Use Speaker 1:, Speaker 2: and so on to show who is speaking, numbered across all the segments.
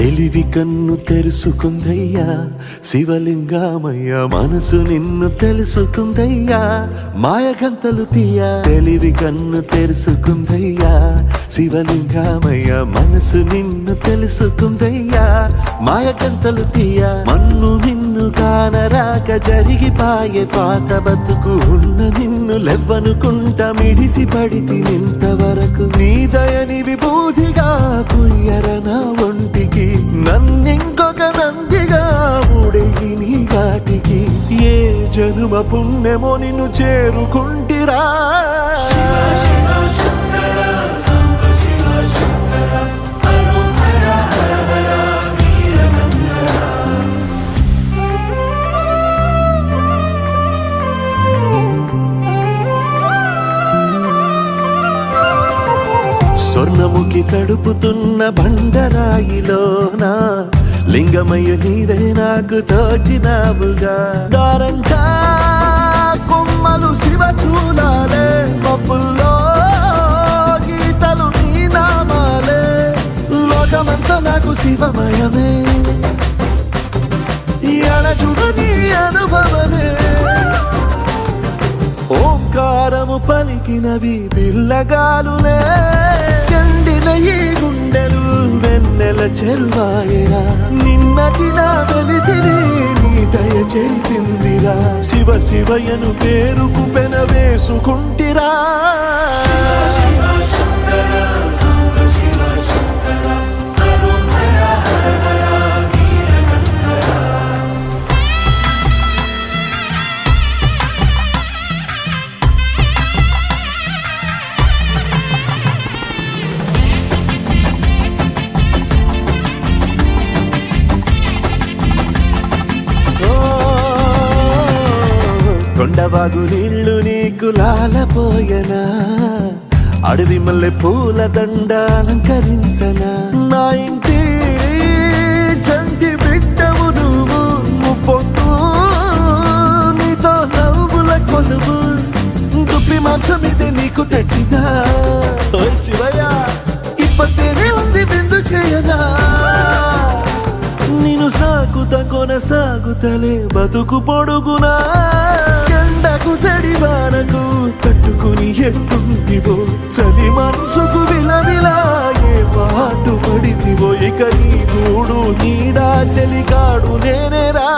Speaker 1: తెలివి కన్ను తెరుసుకుందయ్యా శివలింగమయ్య మనసు నిన్ను తెలుసుకుందయ్యా మాయగంతలు తీయ తెలివి కన్ను తెరుసుకుందయ్యా శివలింగమయ్య మనసు నిన్ను తెలుసుకుందయ్యా మాయగంతలు తీయ మన్ను నిన్ను కానరాక జరిగిపాయే పాత బతుకు ఉన్న నిన్ను లెవ్వనుకుంట మిడిసి పడితి నింతవరకు నీ దయని విభూతిగా పుయ్యర నా ఒంటికి నన్నింకొక నందిగా ఊడెయ్యి నీ ఘాటికి ఏ జనుమ పుణ్యమో నిన్ను చేరుకుంటిరా స్వర్ణముఖి తడుపుతున్న బండరాయిలోన లింగమయ్య నీవే నాకు తోచినావుగా దారంట కొమ్మలు శివశూలాలే పప్పుల్లో గీతలు నీ నామాలే లోకమంతా నాకు శివమయమే అడగుడు నీ అనుభవమే ఓంకారము పలికినవి పిల్లగాలులే ఎండిన ఈ గుండెలు వెన్నెల చెరువాయరా నిన్నటి నా వెలితిని నీ దయ చెరిపిందిరా శివ శివయను పేరుకు పెన వేసుకుంటిరా కొండవాగు నీళ్లు నీకు లాలపోయనా అడవి మల్లె పూల దండ అలంకరించనా నా ఇంటి చంటి బిడ్డవు నువ్వు ముప్పొద్దు నీతో నవ్వుల కొలువు దుప్పి మాంసం ఇది నీకు తెచ్చినా ఓ శివయ్య ఇప్పటినే ఉంది బిందు చేయనా నిన్ను సాగుత కొనసాగుతలే బతుకు పొడుగునా ఎండకు చెడివానకు తట్టుకుని ఎట్టుంటివో చలి మనసుకు విలవిలా ఏ పాటు పడితివో ఇక నీ గూడు నీడా చెలికాడు నేనేరా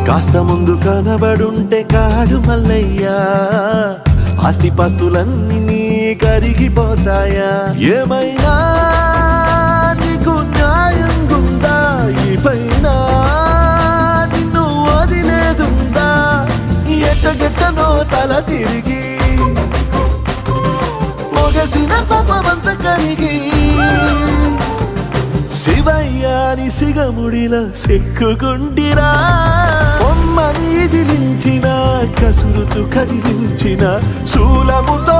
Speaker 1: కాస్త ముందు కనబడుంటే కాడు మల్లయ్యా ఆస్తిపాస్తులన్నీ నీ కరిగిపోతాయా ఏమైనా నీకు న్యాయం గుందా ఈ పైన నిన్ను వదిలేదుందా ఎట్టగెట్టనో తల తిరిగి మొగసిన పాపమంత కరిగి శివయ్యాని సిగముడిలా సిక్కుకుంటిరా బొమ్మని దిలించిన కసురుతూ కదిలించిన శూలముతో